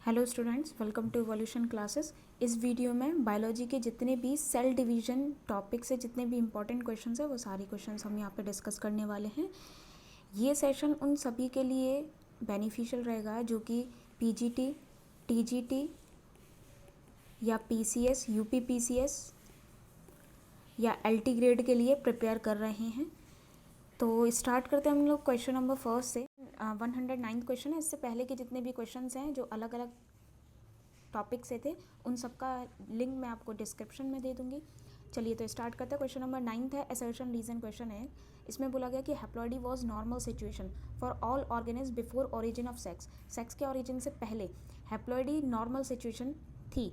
Hello students, welcome to Evolution Classes. इस video में biology के जितने भी सेल डिवीजन टॉपिक से जितने भी इंपॉर्टेंट क्वेश्चंस हैं वो सारी क्वेश्चंस हम यहाँ पे डिस्कस करने वाले हैं। ये सेशन उन सभी के लिए बेनिफिशियल रहेगा जो कि पीजीटी, टीजीटी या पीसीएस, यूपी पीसीएस या एलटी ग्रेड के लिए प्रिपेयर कर रहे हैं। तो स्टार्ट करते हैं हम लोग क्वेश्चन नंबर फर्स्ट से। 109 क्वेश्चन है। इससे पहले के जितने भी क्वेश्चंस हैं जो अलग अलग टॉपिक से थे उन सबका लिंक मैं आपको डिस्क्रिप्शन में दे दूंगी। चलिए तो स्टार्ट करते हैं। क्वेश्चन नंबर 9 है, असर्शन रीजन क्वेश्चन है। इसमें बोला गया कि haploidy was normal situation for all organism before origin of sex. Sex के ओरिजिन से पहले हैप्लॉइडी नॉर्मल सिचुएशन थी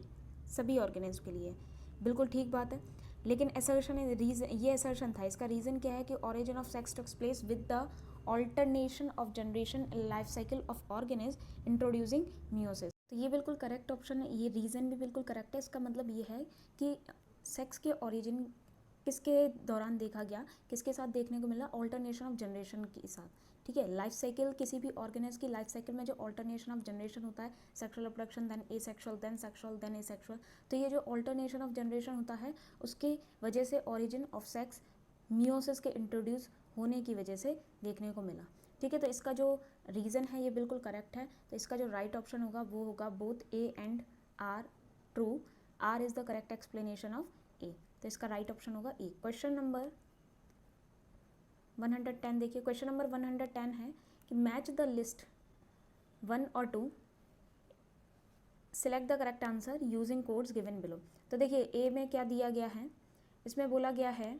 सभी ऑर्गेनिज्म के लिए। बिल्कुल ठीक बात है, लेकिन असर्शन रीजन, ये असर्शन था, इसका रीज़न क्या है कि origin of sex takes place with the alternation of generation in life cycle of organism introducing meiosis. तो ये बिल्कुल करेक्ट ऑप्शन है, ये रीज़न भी बिल्कुल करेक्ट है। इसका मतलब ये है कि सेक्स के ओरिजिन किसके दौरान देखा गया, किसके साथ देखने को मिला, ऑल्टरनेशन ऑफ जनरेशन के साथ। ठीक है, लाइफ साइकिल, किसी भी ऑर्गेनिज्म की लाइफ साइकिल में जो ऑल्टरनेशन ऑफ जनरेशन होता है, sexual reproduction, then asexual, then sexual, then asexual, तो ये जो ऑल्टरनेशन ऑफ जनरेशन होता है उसकी वजह से ओरिजिन ऑफ सेक्स मियोसिस के इंट्रोड्यूस होने की वजह से देखने को मिला। ठीक है, तो इसका जो रीज़न है ये बिल्कुल करेक्ट है। तो इसका जो राइट ऑप्शन होगा वो होगा both A and R true. R is the correct explanation of A, तो इसका राइट ऑप्शन होगा ए। क्वेश्चन नंबर 110 देखिए। क्वेश्चन नंबर 110 है कि मैच द लिस्ट 1 और 2, select the correct answer using codes given below. तो देखिए ए में क्या दिया गया है, इसमें बोला गया है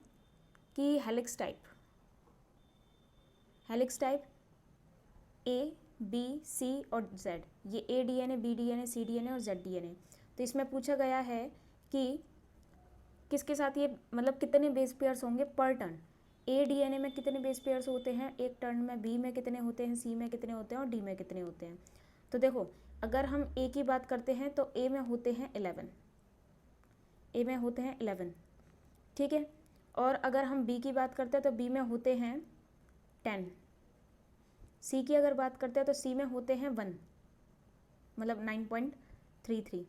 कि हेलिक्स टाइप ए, बी, सी और जेड, ये ए डीएनए, बी डीएनए, सी डीएनए और जेड डीएनए। तो इसमें पूछा गया है कि किसके साथ ये, मतलब कितने बेस पेयर्स होंगे पर टर्न। ए डीएनए में कितने बेस पेयर्स होते हैं एक टर्न में, बी में कितने होते हैं, सी में कितने होते हैं और डी में कितने होते हैं। तो देखो, अगर हम ए की बात करते हैं तो ए में होते हैं 11, ए में होते हैं 11, ठीक है। और अगर हम बी की बात करते हैं तो बी में होते हैं 10। सी की अगर बात करते हैं तो सी में होते हैं 1, मतलब 9.33।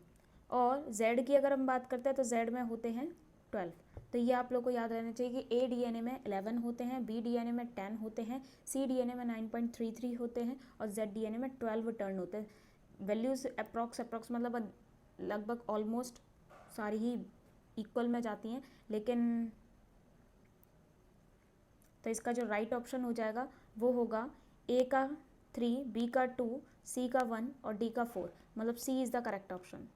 और जेड की अगर हम बात करते हैं तो जेड में होते हैं 12। तो ये आप लोग को याद रहना चाहिए कि ए डीएनए में 11 होते हैं, बी डीएनए में 10 होते हैं, सी डीएनए में 9.33 होते हैं और जेड डीएनए में 12 टर्न होते हैं। वैल्यूज अप्रॉक्स मतलब लगभग ऑलमोस्ट सारी ही इक्वल में जाती हैं, लेकिन तो इसका जो राइट ऑप्शन हो जाएगा वो होगा ए का 3, बी का 2, सी का 1 और डी का 4, मतलब C is the correct option.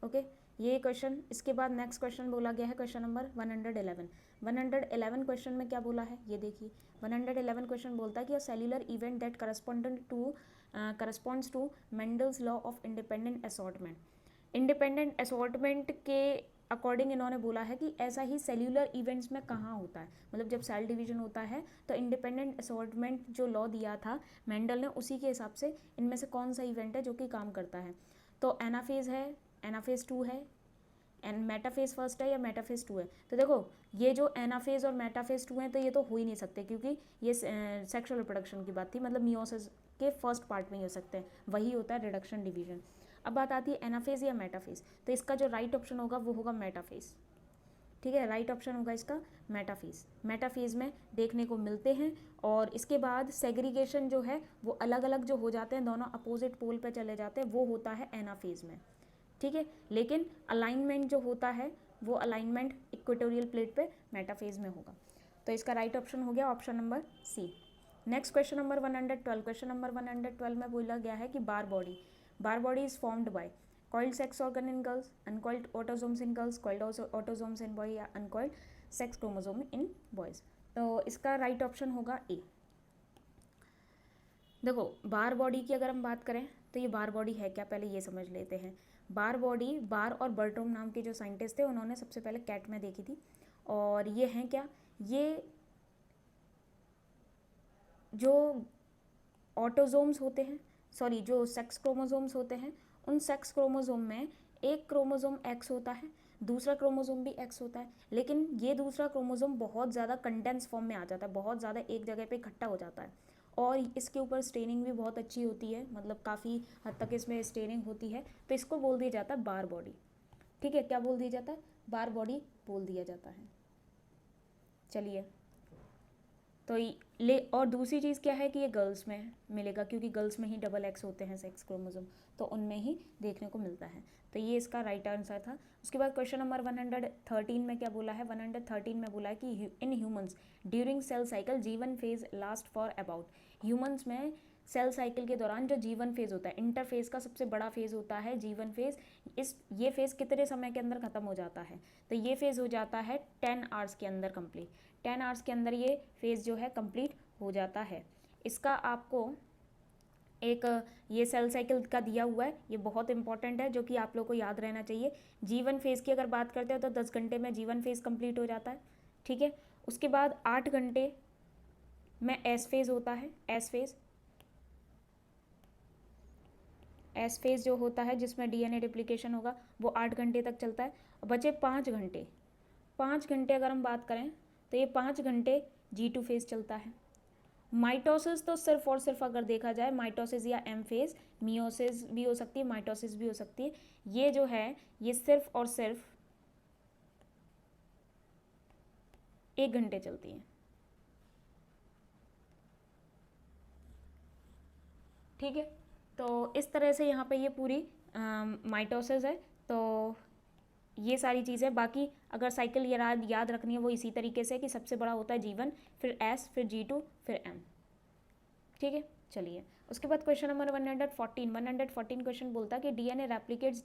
Okay, ये क्वेश्चन। इसके बाद नेक्स्ट क्वेश्चन बोला गया है क्वेश्चन नंबर 111। 111 क्वेश्चन में क्या बोला है ये देखिए। 111 क्वेश्चन बोलता है कि a cellular event that corresponds to Mendel's law of independent assortment. Independent assortment के अकॉर्डिंग इन्होंने बोला है कि ऐसा ही सेल्यूलर इवेंट्स में कहाँ होता है, मतलब जब सेल डिवीजन होता है तो इंडिपेंडेंट असॉर्टमेंट जो लॉ दिया था मेंडल ने, उसी के हिसाब से इनमें से कौन सा इवेंट है जो कि काम करता है। तो एनाफेज है, एनाफेज 2 है, एंड मेटाफेज फर्स्ट है या मेटाफेज 2 है। तो देखो, ये जो एनाफेज और मेटाफेज 2 है तो ये तो हो ही नहीं सकते, क्योंकि ये सेक्सुअल रिप्रोडक्शन की बात थी, मतलब मियोसिस के फर्स्ट पार्ट में ही हो सकते हैं, वही होता है रिडक्शन डिवीजन। अब बात आती है एनाफेज या मेटाफेज, तो इसका जो राइट ऑप्शन होगा वो होगा मेटाफेज। ठीक है, राइट ऑप्शन होगा इसका मेटाफेज। मेटाफेज में देखने को मिलते हैं और इसके बाद सेग्रीगेशन जो है वो अलग अलग जो हो जाते हैं, दोनों अपोजिट पोल पे चले जाते हैं, वो होता है एनाफेज में। ठीक है, लेकिन अलाइनमेंट जो होता है वो अलाइनमेंट इक्वेटोरियल प्लेट पे मेटाफेज में होगा। तो इसका राइट ऑप्शन हो गया option number C. Next question number 112। Question number 112 में बोला गया है कि Barr body is formed by coiled sex organ in girls, uncoiled autosomes in girls, coiled autosomes in boy या uncoiled sex chromosome in boys। तो इसका right option होगा ए। देखो, बार बॉडी की अगर हम बात करें तो ये बार बॉडी है क्या, पहले ये समझ लेते हैं। बार बॉडी, बार और बर्टोम नाम के जो साइंटिस्ट थे उन्होंने सबसे पहले कैट में देखी थी। और ये हैं क्या, ये जो ऑटोजोम्स होते हैं, सॉरी जो सेक्स क्रोमोजोम्स होते हैं, उन सेक्स क्रोमोजोम में एक क्रोमोजोम एक्स होता है, दूसरा क्रोमोजोम भी एक्स होता है, लेकिन ये दूसरा क्रोमोजोम बहुत ज़्यादा कंडेंस फॉर्म में आ जाता है, बहुत ज़्यादा एक जगह पे इकट्ठा हो जाता है। और इसके ऊपर स्टेनिंग भी बहुत अच्छी होती है, मतलब काफ़ी हद तक इसमें स्टेनिंग होती है, तो इसको बोल दिया जाता है बार बॉडी। ठीक है, क्या बोल दिया जाता है? बार बॉडी बोल दिया जाता है। चलिए, तो ले और दूसरी चीज़ क्या है कि ये गर्ल्स में मिलेगा, क्योंकि गर्ल्स में ही डबल एक्स होते हैं सेक्स क्रोमोसोम, तो उनमें ही देखने को मिलता है। तो ये इसका राइट आंसर था। उसके बाद क्वेश्चन नंबर 113 में क्या बोला है? 113 में बोला है कि in humans during cell cycle जीवन phase last for about. Humans में सेल साइकिल के दौरान जो जीवन फेज होता है, इंटरफेज का सबसे बड़ा फेज होता है जीवन फेज, ये फेज कितने समय के अंदर खत्म हो जाता है? तो ये फेज हो जाता है 10 आवर्स के अंदर कंप्लीट। 10 आवर्स के अंदर ये फेज जो है कंप्लीट हो जाता है। इसका आपको एक ये सेल साइकिल का दिया हुआ है, ये बहुत इंपॉर्टेंट है, जो कि आप लोग को याद रहना चाहिए। जीवन फेज की अगर बात करते हैं तो 10 घंटे में जीवन फेज कंप्लीट हो जाता है। ठीक है, उसके बाद 8 घंटे में एस फेज होता है। एस फेज जो होता है जिसमें डीएनए रिप्लिकेशन होगा, वो 8 घंटे तक चलता है। और बचे 5 घंटे, 5 घंटे अगर हम बात करें तो ये 5 घंटे G2 फेज चलता है। माइटोसिस तो सिर्फ और सिर्फ अगर देखा जाए माइटोसिस या एम फेज, मियोसिस भी हो सकती है, माइटोसिस भी हो सकती है, ये जो है ये सिर्फ और सिर्फ 1 घंटे चलती है। ठीक है, तो इस तरह से यहाँ पे ये पूरी माइटोसिस है। तो ये सारी चीज़ें, बाकी अगर साइकिल याद रखनी है वो इसी तरीके से कि सबसे बड़ा होता है G1, फिर S, फिर G2, फिर M। ठीक है, चलिए उसके बाद क्वेश्चन नंबर 114 क्वेश्चन बोलता है कि DNA replicates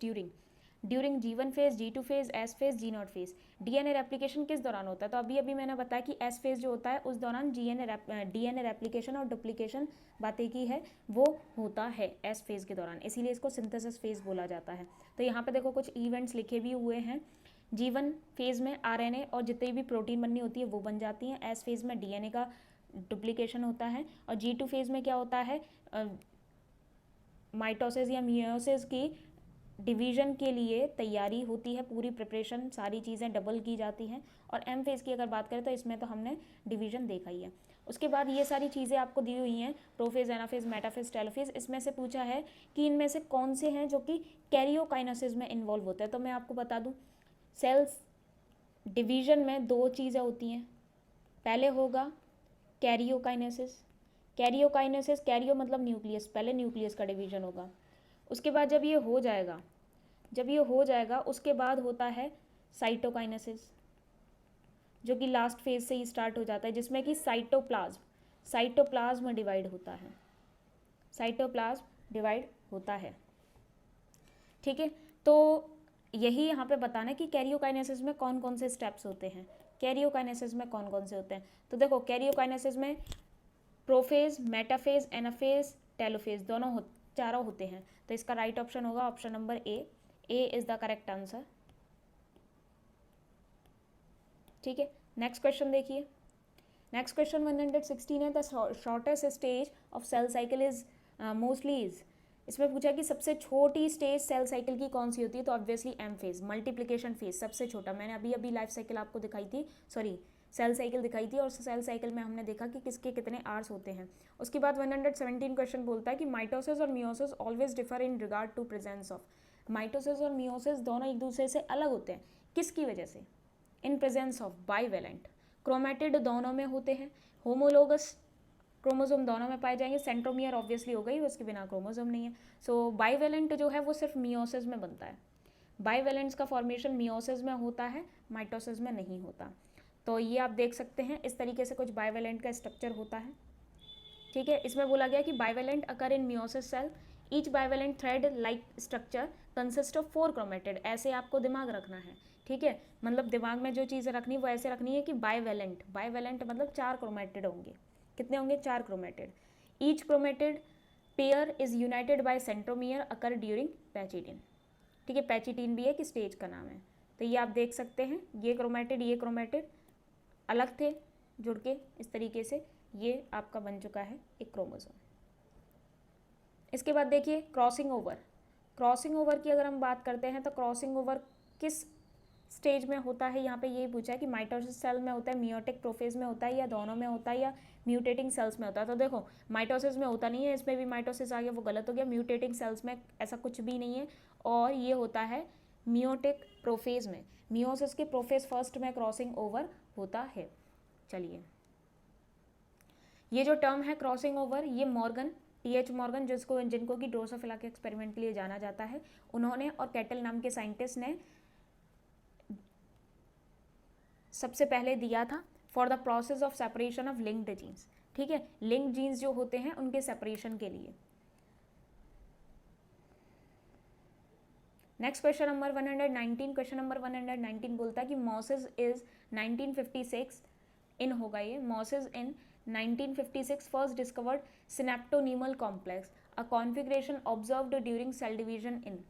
during G1 phase, G2 phase, S phase, G0 phase. DNA replication किस दौरान होता है? तो अभी मैंने बताया कि S फेज जो होता है उस दौरान डीएनए रेप्लिकेशन और डुप्लीकेशन बातें की है, वो होता है S फेज के दौरान, इसीलिए इसको सिंथेसिस फेज बोला जाता है। तो यहाँ पे देखो कुछ इवेंट्स लिखे भी हुए हैं। G1 फेज में आरएनए और जितनी भी प्रोटीन बननी होती है वो बन जाती हैं। S फेज में डीएनए का डुप्लीकेशन होता है। और G2 फेज में क्या होता है? माइटोसिस या मियोसिस की डिवीज़न के लिए तैयारी होती है, पूरी प्रिपरेशन, सारी चीज़ें डबल की जाती हैं। और एम फेज़ की अगर बात करें तो इसमें तो हमने डिवीज़न देखा ही है। उसके बाद ये सारी चीज़ें आपको दी हुई हैं, प्रोफेज, एनाफेज, मेटाफेज, टेलोफेज। इसमें से पूछा है कि इनमें से कौन से हैं जो कि कैरियोकाइनेसिस में इन्वॉल्व होते हैं। तो मैं आपको बता दूँ, सेल्स डिवीज़न में 2 चीज़ें होती हैं। पहले होगा कैरियोकाइनेसिस। कैरियो मतलब न्यूक्लियस, पहले न्यूक्लियस का डिवीज़न होगा। उसके बाद जब ये हो जाएगा उसके बाद होता है साइटोकाइनेसिस, जो कि लास्ट फेज से ही स्टार्ट हो जाता है, जिसमें कि साइटोप्लाज्म डिवाइड होता है। ठीक है, तो यही यहाँ पे बताना है कि कैरियोकाइनेसिस में कौन कौन से स्टेप्स होते हैं। तो देखो, कैरियोकाइनेसिस में प्रोफेज, मेटाफेज, एनाफेज, टेलोफेज चारों होते हैं। तो इसका राइट ऑप्शन होगा option number A is the correct answer. ठीक है, नेक्स्ट क्वेश्चन देखिए। नेक्स्ट क्वेश्चन 116 है, the shortest stage of cell cycle is mostly is. इसमें पूछा कि सबसे छोटी स्टेज सेल साइकिल की कौन सी होती है? तो obviously M phase, multiplication phase सबसे छोटा। मैंने अभी लाइफ साइकिल आपको दिखाई थी, सेल साइकिल दिखाई थी, और सेल साइकिल में हमने देखा कि किसके कितने आर्स होते हैं। उसके बाद 117 क्वेश्चन बोलता है कि माइटोसिस और meiosis always differ in regard to presence of. Mitosis और मियोसिस दोनों एक दूसरे से अलग होते हैं, किसकी वजह से? In presence of bivalent chromatid दोनों में होते हैं, होमोलोगस क्रोमोसोम दोनों में पाए जाएंगे, सेंट्रोमियर ऑब्वियसली हो गई, उसके बिना क्रोमोसोम नहीं है। सो बाइवेलेंट जो है वो सिर्फ मियोसिस में बनता है। बाइवेलेंट्स का फॉर्मेशन मियोसिस में होता है, माइटोसिस में नहीं होता। तो ये आप देख सकते हैं, इस तरीके से कुछ बाइवेलेंट का स्ट्रक्चर होता है। ठीक है, इसमें बोला गया कि bivalent occur in meiosis cell, each bivalent thread like structure consist of 4 chromatid. ऐसे आपको दिमाग रखना है। ठीक है, मतलब दिमाग में जो चीज़ें रखनी वो ऐसे रखनी है कि बाइवेलेंट मतलब 4 क्रोमेटिड होंगे। कितने होंगे? 4 chromatid. Each chromatid pair is united by centromere occur during pachytene. ठीक है, पैचिटिन भी एक स्टेज का नाम है। तो ये आप देख सकते हैं, ये क्रोमेटिड अलग थे जुड़ के, इस तरीके से ये आपका बन चुका है एक क्रोमोसोम। इसके बाद देखिए क्रॉसिंग ओवर की अगर हम बात करते हैं तो क्रॉसिंग ओवर किस स्टेज में होता है? यहाँ पे यही पूछा है कि माइटोसिस सेल में होता है, मियोटिक प्रोफेज में होता है, या दोनों में होता है, या म्यूटेटिंग सेल्स में होता है। तो देखो माइटोसिस में होता नहीं है, इसमें भी माइटोसिस आ गया, वो गलत हो गया। म्यूटेटिंग सेल्स में ऐसा कुछ भी नहीं है, और ये होता है मियोटिक प्रोफेज में। मियोसिस के प्रोफेज फर्स्ट में क्रॉसिंग ओवर होता है। चलिए, ये जो टर्म है क्रॉसिंग ओवर, ये मॉर्गन, टीएच मॉर्गन, जिनको कि ड्रोसोफिला के एक्सपेरिमेंट के लिए जाना जाता है, उन्होंने और कैटल नाम के साइंटिस्ट ने सबसे पहले दिया था for the process of separation of linked genes. ठीक है, लिंक्ड जीन्स जो होते हैं उनके सेपरेशन के लिए। Next question number 119। Question number 119 बोलता है कि मॉसिस इज 1956 इन होगा, ये Moses in 1956 first discovered synaptonemal complex, a configuration observed during cell division in.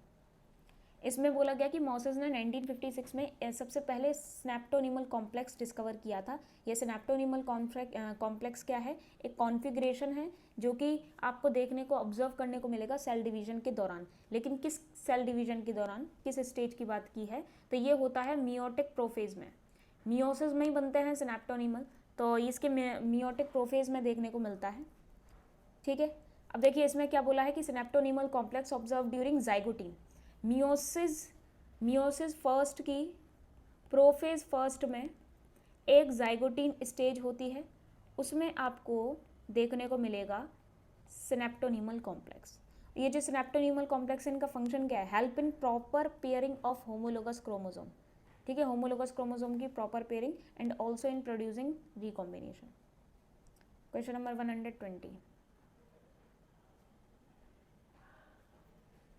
इसमें बोला गया कि मॉसिस ने 1956 में सबसे पहले स्नैप्टोनीमल कॉम्प्लेक्स डिस्कवर किया था। ये स्नैप्टोनीमल कॉम्प्लेक्स क्या है? एक कॉन्फिगरेशन है जो कि आपको देखने को, ऑब्जर्व करने को मिलेगा सेल डिवीजन के दौरान। लेकिन किस सेल डिवीजन के दौरान, किस स्टेज की बात की है? तो ये होता है मियोटिक प्रोफेज में। मियोसिस में ही बनते हैं स्नैप्टोनीमल, तो इसके मियोटिक प्रोफेज में देखने को मिलता है। ठीक है, अब देखिए इसमें क्या बोला है कि synaptonemal complex observe during zygotene. Meiosis first की प्रोफेज फर्स्ट में एक जाइगोटीन स्टेज होती है, उसमें आपको देखने को मिलेगा सिनेप्टोनीमल कॉम्प्लेक्स। ये जो सिनेप्टोनीमल कॉम्प्लेक्स है, इनका फंक्शन क्या है? Help in proper pairing of homologous chromosome. ठीक है, होमोलोगस क्रोमोसोम की proper pairing and also in producing recombination. Question number 120।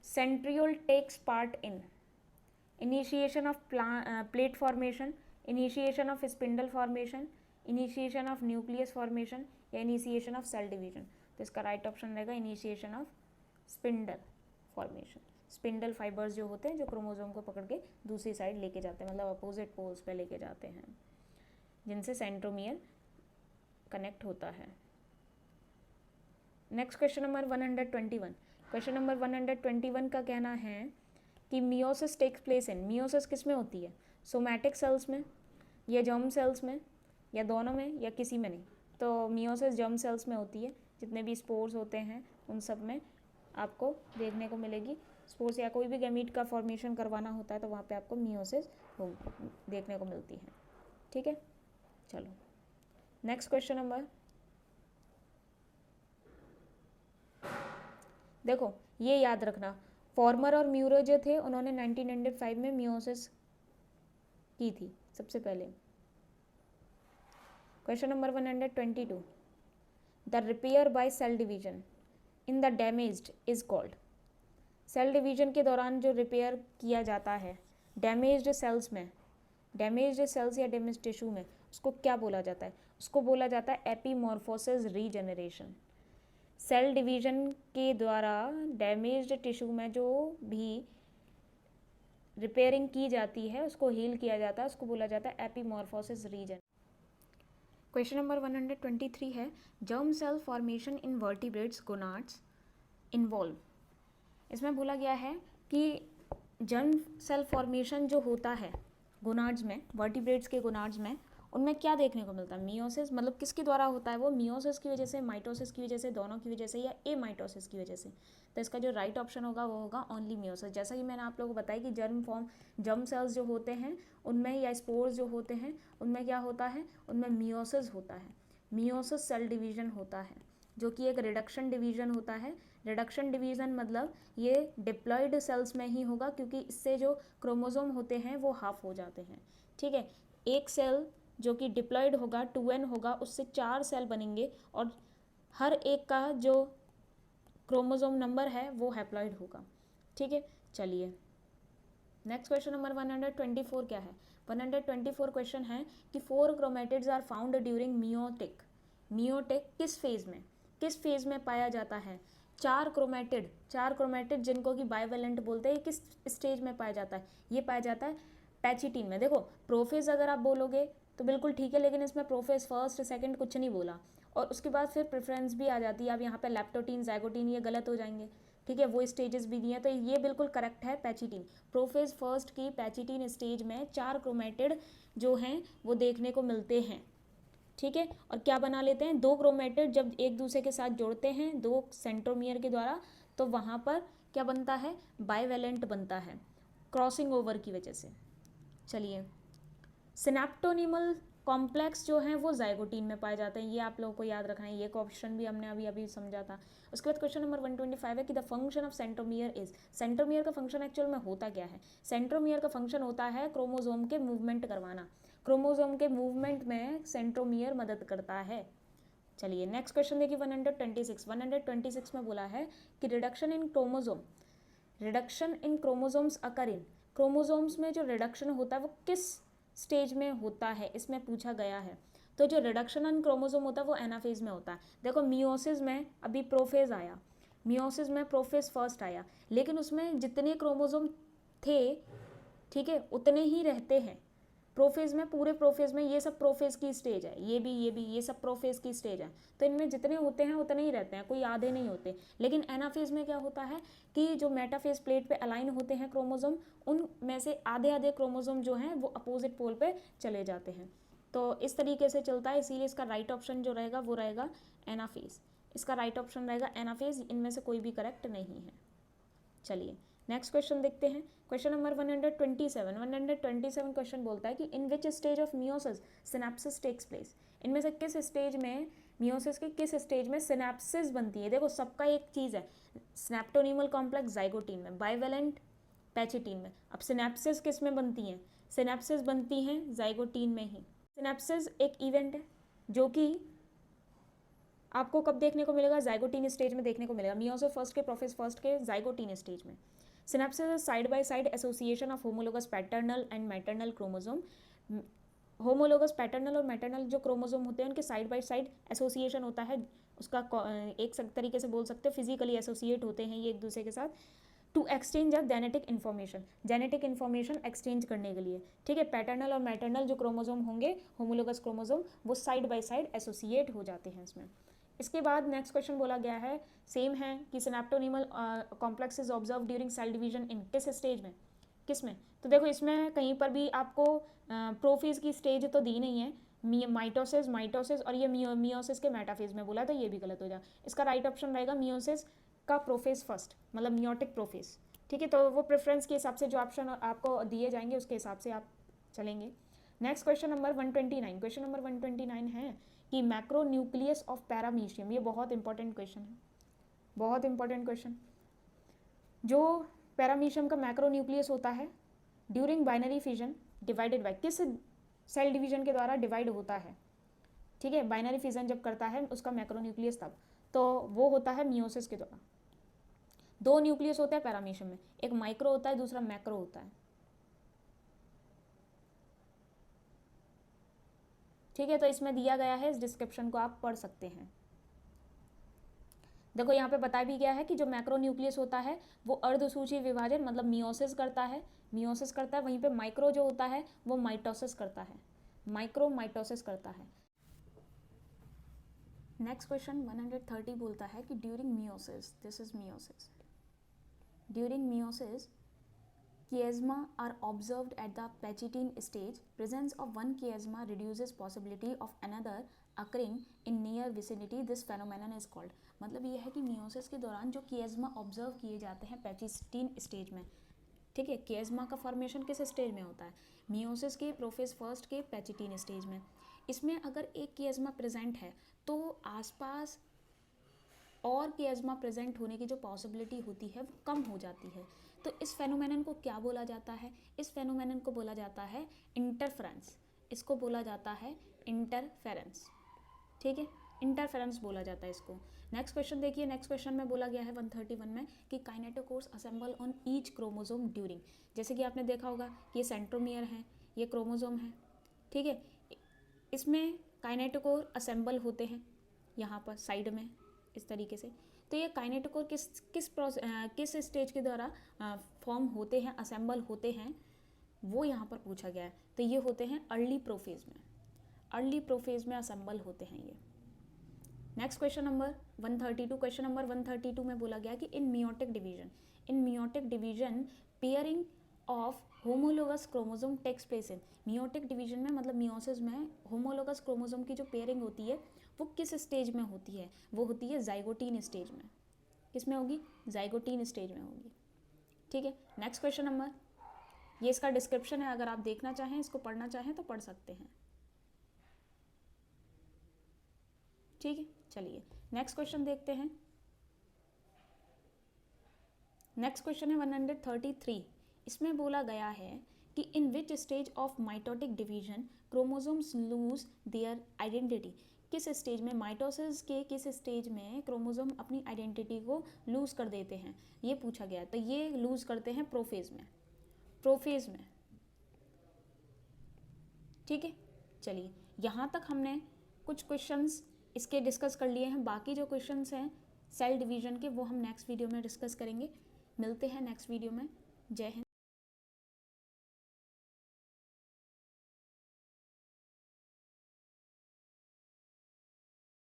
Centriole takes part in initiation of plate formation, initiation of spindle formation, initiation of nucleus formation या initiation of cell division। तो इसका right option रहेगा initiation of spindle formation। Spindle fibres जो होते हैं, जो chromosome को पकड़ के दूसरी साइड लेके जाते हैं, मतलब अपोजिट पोल्स पे लेके जाते हैं, जिनसे सेंट्रोमियर कनेक्ट होता है। Next question number 121। Question number 121 का कहना है कि meiosis takes place in, meiosis किस में होती है? सोमैटिक सेल्स में या जर्म सेल्स में या दोनों में या किसी में नहीं? तो मियोसिस जर्म सेल्स में होती है। जितने भी स्पोर्स होते हैं उन सब में आपको देखने को मिलेगी। स्पोर्स या कोई भी गैमीट का फॉर्मेशन करवाना होता है तो वहाँ पे आपको मियोसिस देखने को मिलती है। ठीक है, चलो नेक्स्ट क्वेश्चन नंबर, देखो ये याद रखना, फॉर्मर और म्यूरो जो थे उन्होंने 1905 में मियोसिस की थी सबसे पहले। Question number 122। The repair by cell division in the damaged is called. Cell division के दौरान जो रिपेयर किया जाता है डैमेज्ड सेल्स में, डैमेज्ड सेल्स या डैमेज्ड टिश्यू में, उसको क्या बोला जाता है? उसको बोला जाता है एपीमॉर्फोसिस रीजनरेशन। सेल डिवीजन के द्वारा डैमेज्ड टिश्यू में जो भी रिपेयरिंग की जाती है, उसको हील किया जाता है, उसको बोला जाता है एपीमॉर्फोसिस रीजन। क्वेश्चन नंबर 123 है germ cell formation in vertebrates gonads involve. इसमें बोला गया है कि जर्म सेल फॉर्मेशन जो होता है गोनाड्स में, वर्टिब्रेट्स के गोनाड्स में, उनमें क्या देखने को मिलता है? मियोसिस, मतलब किसके द्वारा होता है वो? मियोसिस की वजह से, माइटोसिस की वजह से, दोनों की वजह से, या ए माइटोसिस की वजह से? तो इसका जो राइट ऑप्शन होगा वो होगा ओनली मियोसिस। जैसा कि मैंने आप लोगों को बताया कि जर्म सेल्स जो होते हैं उनमें, या स्पोर्स जो होते हैं उनमें क्या होता है? उनमें मियोसिस होता है। मियोसिस सेल डिवीजन होता है जो कि एक रिडक्शन डिवीजन होता है। रिडक्शन डिवीजन मतलब ये डिप्लॉयड सेल्स में ही होगा, क्योंकि इससे जो क्रोमोसोम होते हैं वो हाफ हो जाते हैं। ठीक है, एक सेल जो कि डिप्लॉयड होगा 2n होगा, उससे 4 सेल बनेंगे और हर एक का जो क्रोमोसोम नंबर है वो हैप्लॉयड होगा। ठीक है, चलिए नेक्स्ट क्वेश्चन नंबर 124 क्या है? 124 क्वेश्चन है कि 4 chromatids are found during meiotic. Meiotic किस फेज में पाया जाता है? 4 क्रोमेटिड जिनको कि बाइवेलेंट बोलते हैं, किस स्टेज में पाया जाता है? ये पाया जाता है पैचिटीन में। देखो प्रोफेज अगर आप बोलोगे तो बिल्कुल ठीक है, लेकिन इसमें प्रोफेज फर्स्ट सेकंड कुछ नहीं बोला, और उसके बाद फिर प्रेफरेंस भी आ जाती है। अब यहाँ पे लैप्टोटीन, ज़ाइगोटीन ये गलत हो जाएंगे। ठीक है, वो स्टेजेस भी दिए हैं, तो ये बिल्कुल करेक्ट है पैचिटीन। प्रोफेज फर्स्ट की पैचिटीन स्टेज में 4 क्रोमेटिड जो हैं वो देखने को मिलते हैं। ठीक है। और क्या बना लेते हैं, दो क्रोमेटिड जब एक दूसरे के साथ जोड़ते हैं दो सेंट्रोमियर के द्वारा, तो वहाँ पर क्या बनता है, बाइवेलेंट बनता है क्रॉसिंग ओवर की वजह से। चलिए, सिनेप्टोनिमल कॉम्प्लेक्स जो हैं वो जाइगोटीन में पाए जाते हैं, ये आप लोगों को याद रखना है, ये क्वेश्चन भी हमने अभी अभी समझा था। उसके बाद क्वेश्चन नंबर 125 है कि the function of centromere is, centromere का फंक्शन एक्चुअल में होता क्या है। सेंट्रोमियर का फंक्शन होता है क्रोमोजोम के मूवमेंट करवाना, क्रोमोजोम के मूवमेंट में सेंट्रोमियर मदद करता है। चलिए नेक्स्ट क्वेश्चन देखिए 126 में बोला है कि reduction in chromosomes occur in, chromosomes में जो रिडक्शन होता है वो किस स्टेज में होता है, इसमें पूछा गया है। तो जो रिडक्शन इन क्रोमोजोम होता है वो एनाफेज में होता है। देखो मियोसिस में अभी प्रोफेज आया, मियोसिस में प्रोफेज फर्स्ट आया, लेकिन उसमें जितने क्रोमोजोम थे, ठीक है, उतने ही रहते हैं। प्रोफेज में, पूरे प्रोफेज में, ये सब प्रोफेज की स्टेज है, ये सब प्रोफेज की स्टेज है, तो इनमें जितने होते हैं उतने ही रहते हैं, कोई आधे नहीं होते। लेकिन एनाफेज में क्या होता है कि जो मेटाफेज प्लेट पे अलाइन होते हैं क्रोमोजोम, उनमें से आधे आधे क्रोमोजोम जो हैं वो अपोजिट पोल पे चले जाते हैं। तो इस तरीके से चलता है, इसीलिए इसका राइट ऑप्शन जो रहेगा वो रहेगा एनाफेज, इसका राइट ऑप्शन रहेगा एनाफेज, इनमें से कोई भी करेक्ट नहीं है। चलिए नेक्स्ट क्वेश्चन देखते हैं, क्वेश्चन नंबर 127 क्वेश्चन बोलता है कि in which stage of meiosis synapsis takes place, इनमें से किस स्टेज में, मियोसिस के किस स्टेज में सिनेप्सिस बनती है। देखो सबका एक चीज़ है, स्नेप्टोनिमल कॉम्प्लेक्स जाइगोटीन में, बाइवेलेंट पैचिटीन में। अब सिनेप्सिस किस में बनती हैं, सिनेप्सिस बनती हैं जाइगोटीन में ही। सिनेप्सिस एक इवेंट है जो कि आपको कब देखने को मिलेगा, जाइगोटीन स्टेज में देखने को मिलेगा, मियोसिस फर्स्ट के प्रोफेज फर्स्ट के जाइगोटीन स्टेज में। Synapses is side by side association of homologous paternal and maternal chromosome, homologous paternal और मैटरनल जो क्रोमोसोम होते हैं उनके साइड बाय साइड एसोसिएशन होता है, उसका एक तरीके से बोल सकते हो फिजिकली एसोसिएट होते हैं ये एक दूसरे के साथ, to exchange of genetic information exchange करने के लिए, ठीक है। पैटर्नल और मैटरनल जो क्रोमोसोम होंगे, होमोलोगस क्रोमोसोम, वो साइड बाय साइड एसोसिएट हो जाते हैं इसमें। इसके बाद नेक्स्ट क्वेश्चन बोला गया है, सेम है कि synaptonemal complex is observe during cell division in किस स्टेज में, किस में। तो देखो इसमें कहीं पर भी आपको प्रोफेज की स्टेज तो दी नहीं है, माइटोसिस और ये मियोसिस के मेटाफेज में बोला, तो ये भी गलत हो जाए। इसका राइट ऑप्शन रहेगा मियोसिस का प्रोफेज फर्स्ट, मतलब मियोटिक प्रोफेज, ठीक है। तो वो प्रेफरेंस के हिसाब से जो ऑप्शन आपको दिए जाएंगे उसके हिसाब से आप चलेंगे। नेक्स्ट क्वेश्चन नंबर 129 है कि मैक्रो न्यूक्लियस ऑफ पैरामीशियम, ये बहुत इंपॉर्टेंट क्वेश्चन है, बहुत इंपॉर्टेंट क्वेश्चन। जो पैरामीशियम का मैक्रो न्यूक्लियस होता है during binary fission divided by, किस सेल डिवीजन के द्वारा डिवाइड होता है, ठीक है। बाइनरी फिजन जब करता है उसका मैक्रो न्यूक्लियस तब, तो वो होता है मियोसिस के द्वारा। दो न्यूक्लियस होता है पैरामीशियम में, एक माइक्रो होता है दूसरा मैक्रो होता है, ठीक है। तो इसमें दिया गया है, इस डिस्क्रिप्शन को आप पढ़ सकते हैं। देखो यहाँ पे बता भी गया है कि जो मैक्रो न्यूक्लियस होता है वो अर्धसूची विभाजन मतलब मियोसिस करता है, वहीं पे माइक्रो जो होता है वो माइटोसिस करता है, माइटोसिस करता है। नेक्स्ट क्वेश्चन 130 बोलता है कि during meiosis, this is meiosis, during meiosis chiasma are observed at the Pachitine stage. Presence of one chiasma reduces possibility of another occurring in near vicinity. This phenomenon is called, मतलब ये है कि meiosis के दौरान जो chiasma observe किए जाते हैं पैचिटीन स्टेज में, ठीक है। chiasma का फॉर्मेशन किस स्टेज में होता है, मियोसिस के प्रोफेज फर्स्ट के पैचिटीन स्टेज में। इसमें अगर एक chiasma प्रेजेंट है तो आसपास और chiasma प्रेजेंट होने की जो पॉसिबिलिटी होती है वो कम हो जाती है। तो इस फेनोमेनन को क्या बोला जाता है, इस फेनोमेनन को बोला जाता है इंटरफेरेंस, इसको बोला जाता है इंटरफेरेंस, ठीक है, इंटरफेरेंस बोला जाता है इसको। नेक्स्ट क्वेश्चन देखिए, नेक्स्ट क्वेश्चन में बोला गया है 131 में कि kinetochores assemble on each chromosome during, जैसे कि आपने देखा होगा कि ये सेंट्रोमियर है, ये क्रोमोसोम है, ठीक है। इसमें काइनेटोकोर असेंबल होते हैं यहाँ पर साइड में इस तरीके से। तो ये काइनेटोकोर किस स्टेज के द्वारा फॉर्म होते हैं, असेंबल होते हैं, वो यहाँ पर पूछा गया है। तो ये होते हैं अर्ली प्रोफेज में असेंबल होते हैं ये। नेक्स्ट क्वेश्चन नंबर 132 में बोला गया कि in meiotic division pairing of homologous chromosome takes place in, meiotic division में मतलब मियोसिस में होमोलोगस क्रोमोसोम की जो पेयरिंग होती है वो किस स्टेज में होती है, वो होती है जाइगोटीन स्टेज में। किस में होगी? जाइगोटीन स्टेज में होगी। ठीक है, नेक्स्ट क्वेश्चन नंबर, ये इसका डिस्क्रिप्शन है, अगर आप देखना चाहें, इसको पढ़ना चाहें तो पढ़ सकते हैं। ठीक है, चलिए नेक्स्ट क्वेश्चन देखते हैं। नेक्स्ट क्वेश्चन है 133। इसमें बोला गया है कि in which stage of mitotic division chromosomes lose their identity, किस स्टेज में, माइटोसिस के किस स्टेज में क्रोमोसोम अपनी आइडेंटिटी को लूज कर देते हैं, ये पूछा गया। तो ये लूज करते हैं प्रोफेज में, प्रोफेज में। ठीक है, चलिए यहाँ तक हमने कुछ क्वेश्चंस इसके डिस्कस कर लिए हैं। बाकी जो क्वेश्चंस हैं सेल डिवीजन के वो हम नेक्स्ट वीडियो में डिस्कस करेंगे। मिलते हैं नेक्स्ट वीडियो में। जय हिंद।